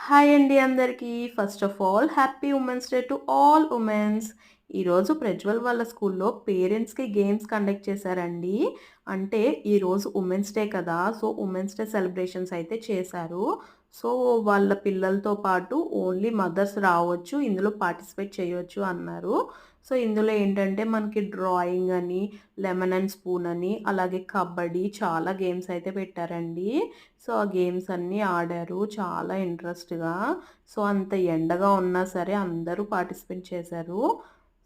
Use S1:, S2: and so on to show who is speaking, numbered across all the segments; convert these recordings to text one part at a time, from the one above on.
S1: Hi అండి అందరికీ. First of all happy women's day to all women's. ఈరోజు ప్రజ్వల్ వాళ్ళ స్కూల్లో పేరెంట్స్‌కి గేమ్స్ కండక్ట్ చేశారండి. అంటే ఈరోజు ఉమెన్స్ డే కదా! సో, ఉమెన్స్ డే సెలబ్రేషన్స్ అయితే చేశారు. సో, వాళ్ళ పిల్లలతో పాటు ఓన్లీ మదర్స్ రావచ్చు. ఇందులో పార్టిసిపేట్ చేయొచ్చు అన్నారు. సో, ఇందులో ఏంటంటే మనకి డ్రాయింగ్ అని, లెమన్ అండ్ స్పూన్ అని, అలాగే కబడ్డీ చాలా గేమ్స్ అయితే పెట్టారండి. సో, ఆ గేమ్స్ అన్నీ ఆడారు చాలా ఇంట్రెస్ట్‌గా. సో, అంత ఎండగా ఉన్నా సరే అందరూ పార్టిసిపేట్ చేశారు.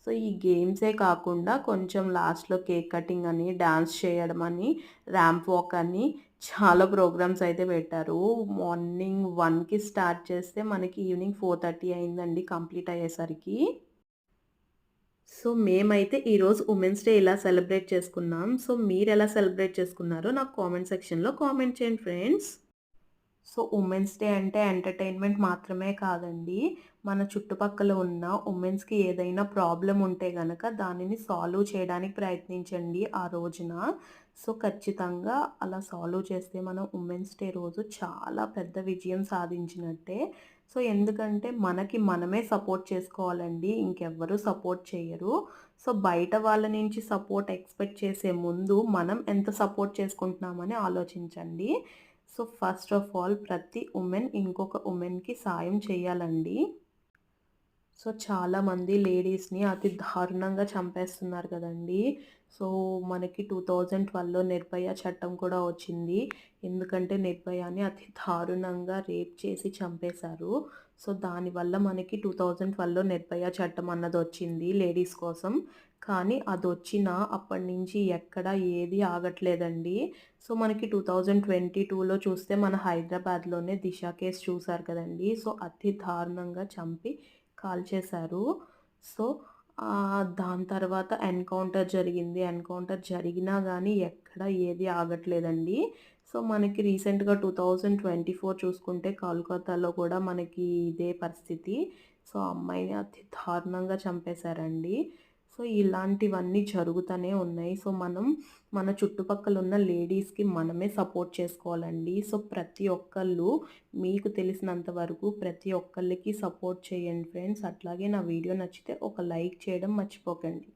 S1: సో, ఈ గేమ్సే కాకుండా కొంచెం లాస్ట్‌లో కేక్ కటింగ్ అని, డాన్స్ చేయడం అని, ర్యాంప్ వాక్ అని చాలా ప్రోగ్రామ్స్ అయితే పెట్టారు. మార్నింగ్ 1కి స్టార్ట్ చేస్తే మనకి ఈవినింగ్ 4:30 అయిందండి కంప్లీట్ అయ్యేసరికి. సో, మేమైతే ఈరోజు ఉమెన్స్ డే ఇలా సెలబ్రేట్ చేసుకున్నాం. సో, మీరెలా సెలబ్రేట్ చేసుకున్నారో నాకు కామెంట్ సెక్షన్‌లో కామెంట్ చేయండి ఫ్రెండ్స్. సో, ఉమెన్స్ డే అంటే ఎంటర్‌టైన్‌మెంట్ మాత్రమే కాదండి. మన చుట్టుపక్కల ఉన్న ఉమెన్స్‌కి ఏదైనా ప్రాబ్లమ్ ఉంటే గనక దానిని సాల్వ్ చేయడానికి ప్రయత్నించండి ఆ రోజున. సో, ఖచ్చితంగా అలా సాల్వ్ చేస్తే మనం ఉమెన్స్ డే రోజు చాలా పెద్ద విజయం సాధించినట్టే. సో, ఎందుకంటే మనకి మనమే సపోర్ట్ చేసుకోవాలండి. ఇంకెవ్వరు సపోర్ట్ చెయ్యరు. సో, బయట వాళ్ళ నుంచి సపోర్ట్ ఎక్స్‌పెక్ట్ చేసే ముందు మనం ఎంత సపోర్ట్ చేసుకుంటున్నామని ఆలోచించండి. సో, ఫస్ట్ ఆఫ్ ఆల్ ప్రతి ఉమెన్ ఇంకొక ఉమెన్‌కి సాయం చేయాలండి. సో, చాలామంది లేడీస్‌ని అతి దారుణంగా చంపేస్తున్నారు కదండీ! సో, మనకి 2012లో నిర్భయ చట్టం కూడా వచ్చింది. ఎందుకంటే నిర్భయాని అతి దారుణంగా రేప్ చేసి చంపేశారు. సో, దానివల్ల మనకి 2012లో నిర్భయ చట్టం అన్నదొచ్చింది లేడీస్ కోసం. కానీ అదొచ్చినా అప్పటినుంచి ఎక్కడ ఏది ఆగట్లేదండి. సో, మనకి 2022లో చూస్తే మన హైదరాబాద్‌లోనే దిశ కేస్ చూసారు కదండీ! సో, అతి దారుణంగా చంపి కాల్చేశారు. సో, దాని తర్వాత ఎన్‌కౌంటర్ జరిగింది. ఎన్‌కౌంటర్ జరిగినా గానీ ఎక్కడ ఏది ఆగట్లేదండి. సో, మనకి రీసెంట్‌గా 2024 చూసుకుంటే కోల్కతాలో కూడా మనకి ఇదే పరిస్థితి. సో, ఆ అమ్మాయిని అతి దారుణంగా చంపేశారండి. సో, ఇలాంటివన్నీ జరుగుతూనే ఉన్నాయి. సో, మనం మన చుట్టుపక్కల ఉన్న లేడీస్‌కి మనమే సపోర్ట్ చేసుకోవాలండి. సో, ప్రతి ఒక్కళ్ళు మీకు తెలిసినంత వరకు ప్రతి ఒక్కళ్ళకి సపోర్ట్ చేయండి ఫ్రెండ్స్. అట్లాగే నా వీడియో నచ్చితే ఒక లైక్ చేయడం మర్చిపోకండి.